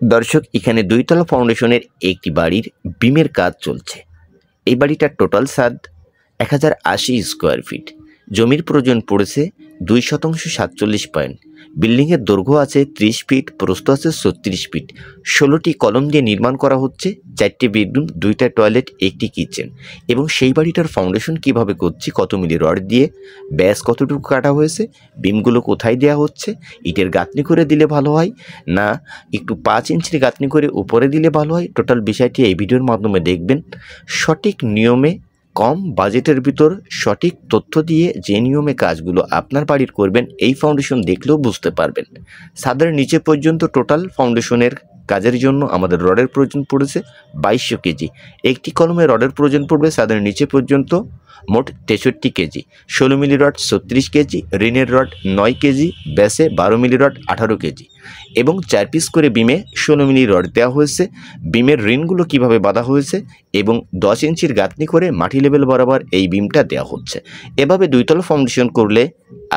দর্শক, এখানে ২ তলা ফাউন্ডেশনের একটি বাড়ির বিমের কাজ চলছে। এই বাড়িটার টোটাল ছাদ ১০৮০ স্কোয়ার ফিট। জমির প্রয়োজন পড়েছে ২% ৪৭ পয়েন্ট। বিল্ডিংয়ের দৈর্ঘ্য আছে ৩০ ফিট, প্রস্থ আছে ৩৬ ফিট। ১৬টি কলম দিয়ে নির্মাণ করা হচ্ছে। ৪টি বেডরুম, ২টা টয়লেট, একটি কিচেন। এবং সেই বাড়িটার ফাউন্ডেশন কিভাবে করছি, কত মিলি রড দিয়ে, ব্যাস কতটুকু কাটা হয়েছে, বিমগুলো কোথায় দেওয়া হচ্ছে, ইটের গাঁথনি করে দিলে ভালো হয় না একটু ৫ ইঞ্চির গাঁথনি করে উপরে দিলে ভালো হয়, টোটাল বিষয়টি এই ভিডিওর মাধ্যমে দেখবেন। সঠিক নিয়মে, কম বাজেটের ভিতর সঠিক তথ্য দিয়ে যে নিয়মে কাজগুলো আপনার বাড়ির করবেন, এই ফাউন্ডেশন দেখলেও বুঝতে পারবেন। ছাদের নিচে পর্যন্ত টোটাল ফাউন্ডেশনের কাজের জন্য আমাদের রডের প্রয়োজন পড়েছে ২২০০ কেজি। একটি কলমে রডের প্রয়োজন পড়বে ছাদের নিচে পর্যন্ত মোট ৬৩ কেজি। ১৬ মিলি রড ৩৬ কেজি, রিনের রড ৯ কেজি, ব্যাসে ১২ মিলি রড ১৮ কেজি এবং ৪ পিস করে বিমে ১৬ মিলি রড দেওয়া হয়েছে। বিমের রিনগুলো কিভাবে বাঁধা হয়েছে এবং ১০ ইঞ্চির গাঁথনি করে মাটি লেভেল বরাবর এই বিমটা দেওয়া হচ্ছে। এভাবে ২ তলা ফাউন্ডেশন করলে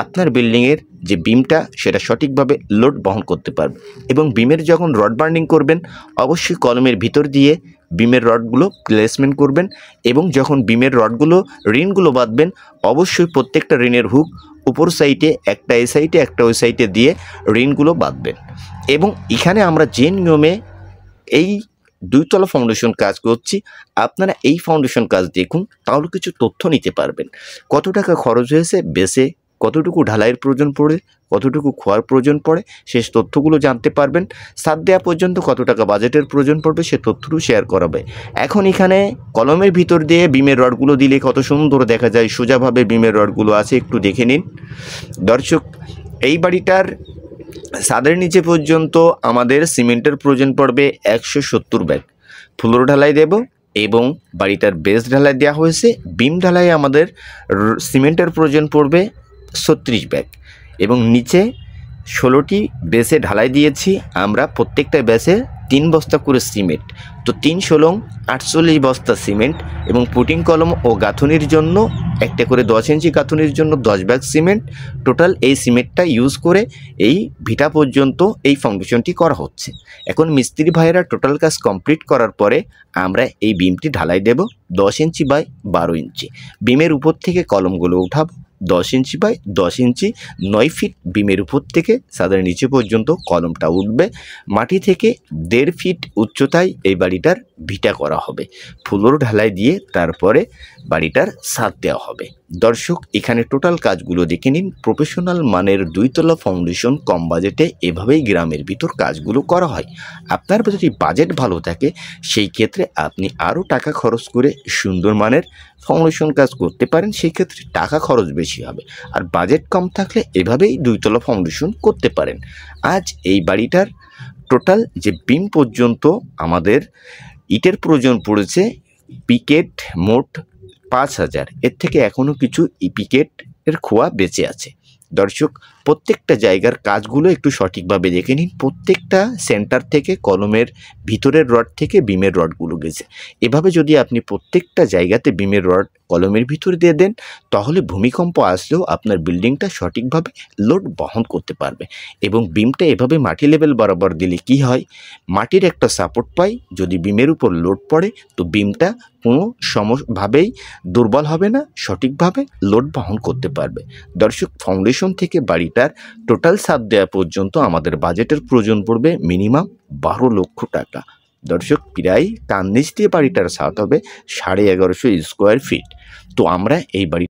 আপনার বিল্ডিংয়ের যে বিমটা সেটা সঠিকভাবে লোড বহন করতে পারবে। এবং বিমের যখন রড বার্নিং করবেন, অবশ্যই কলমের ভিতর দিয়ে বিমের রডগুলো প্লেসমেন্ট করবেন। এবং যখন বিমের রডগুলো রিনগুলো বাঁধবেন, অবশ্যই প্রত্যেকটা রিনের হুক উপর সাইডে একটা, এই সাইডে একটা, ওই সাইডে দিয়ে রিনগুলো বাঁধবেন। এবং এখানে আমরা যে নিয়মে এই ২ তলা ফাউন্ডেশন কাজ করছি, আপনারা এই ফাউন্ডেশন কাজ দেখুন, তাহলে কিছু তথ্য নিতে পারবেন। কত টাকা খরচ হয়েছে, বেসে কতটুকু ঢালাইয়ের প্রয়োজন পড়ে, কতটুকু খোয়ার প্রয়োজন পড়ে, সে তথ্যগুলো জানতে পারবেন। ছাদ দেওয়া পর্যন্ত কত টাকা বাজেটের প্রয়োজন পড়বে, সে তথ্যটিও শেয়ার করাবে। এখন এখানে কলমের ভিতর দিয়ে বিমের রডগুলো দিলে কত সুন্দর দেখা যায়, সোজাভাবে বিমের রডগুলো আছে, একটু দেখে নিন। দর্শক, এই বাড়িটার ছাদের নিচে পর্যন্ত আমাদের সিমেন্টের প্রয়োজন পড়বে ১৭০ ব্যাগ। ফ্লোর ঢালাই দেব এবং বাড়িটার বেস ঢালাই দেওয়া হয়েছে। বিম ঢালাই আমাদের সিমেন্টের প্রয়োজন পড়বে ৩৬ ব্যাগ এবং নিচে ১৬টি বেসে ঢালাই দিয়েছি আমরা। প্রত্যেকটা বেসে ৩ বস্তা করে সিমেন্ট, তো ৩ × ৪৮ বস্তা সিমেন্ট এবং পুটিং কলম ও গাঁথনির জন্য একটা করে ১০ ইঞ্চি গাঁথনির জন্য ১০ ব্যাগ সিমেন্ট। টোটাল এই সিমেন্টটা ইউজ করে এই ভিটা পর্যন্ত এই ফাউন্ডেশনটি করা হচ্ছে। এখন মিস্ত্রি ভাইয়েরা টোটাল কাজ কমপ্লিট করার পরে আমরা এই বিমটি ঢালাই দেব ১০ ইঞ্চি বাই ১২ ইঞ্চি। বিমের উপর থেকে কলমগুলো উঠাবো ১০ ইঞ্চি বাই ১০ ইঞ্চি, ৯ ফিট বিমের উপর থেকে ছাদের নিচে পর্যন্ত কলমটা উঠবে। মাটি থেকে ১.৫ ফিট উচ্চতায় এই বাড়িটার ভিটা করা হবে। ফ্লোর ঢালাই দিয়ে তারপরে বাড়িটার ছাদ দেওয়া হবে। দর্শক, এখানে টোটাল কাজগুলো দেখে নিন। প্রফেশনাল মানের ২ তলা ফাউন্ডেশন কম বাজেটে এভাবেই গ্রামের ভিতর কাজগুলো করা হয়। আপনার যদি বাজেট ভালো থাকে, সেই ক্ষেত্রে আপনি আরও টাকা খরচ করে সুন্দর মানের ফাউন্ডেশন কাজ করতে পারেন, সেই ক্ষেত্রে টাকা খরচ বেশি হবে। আর বাজেট কম থাকলে এভাবেই ২ তলা ফাউন্ডেশন করতে পারেন। আজ এই বাড়িটার টোটাল যে বিম পর্যন্ত আমাদের ইটের প্রয়োজন পড়েছে পিকেট মোট ৫,০০০। এর থেকে এখনও কিছু পিকেটের খোয়া বেঁচে আছে। দর্শক, প্রত্যেকটা জায়গার কাজগুলো একটু সঠিকভাবে দেখে নিন। প্রত্যেকটা সেন্টার থেকে কলমের ভিতরের রড থেকে বিমের রডগুলো গেছে। এভাবে যদি আপনি প্রত্যেকটা জায়গাতে বিমের রড কলমের ভিতরে দিয়ে দেন, তাহলে ভূমিকম্প আসলেও আপনার বিল্ডিংটা সঠিকভাবে লোড বহন করতে পারবে। এবং বিমটা এভাবে মাটি লেভেল বরাবর দিলে কি হয়, মাটির একটা সাপোর্ট পাই। যদি বিমের উপর লোড পড়ে, তো বিমটা কোনো ভাবেই দুর্বল হবে না, সঠিকভাবে লোড বহন করতে পারবে। দর্শক, ফাউন্ডেশন থেকে বাড়িটার টোটাল ছাদ দেওয়া পর্যন্ত আমাদের বাজেটের প্রয়োজন পড়বে মিনিমাম ১২ লক্ষ টাকা। দর্শক, প্রায় কান্নিচ দিয়ে বাড়িটার ছাদ হবে ১১৫০ স্কোয়ার ফিট। তো আমরা এই বাড়ি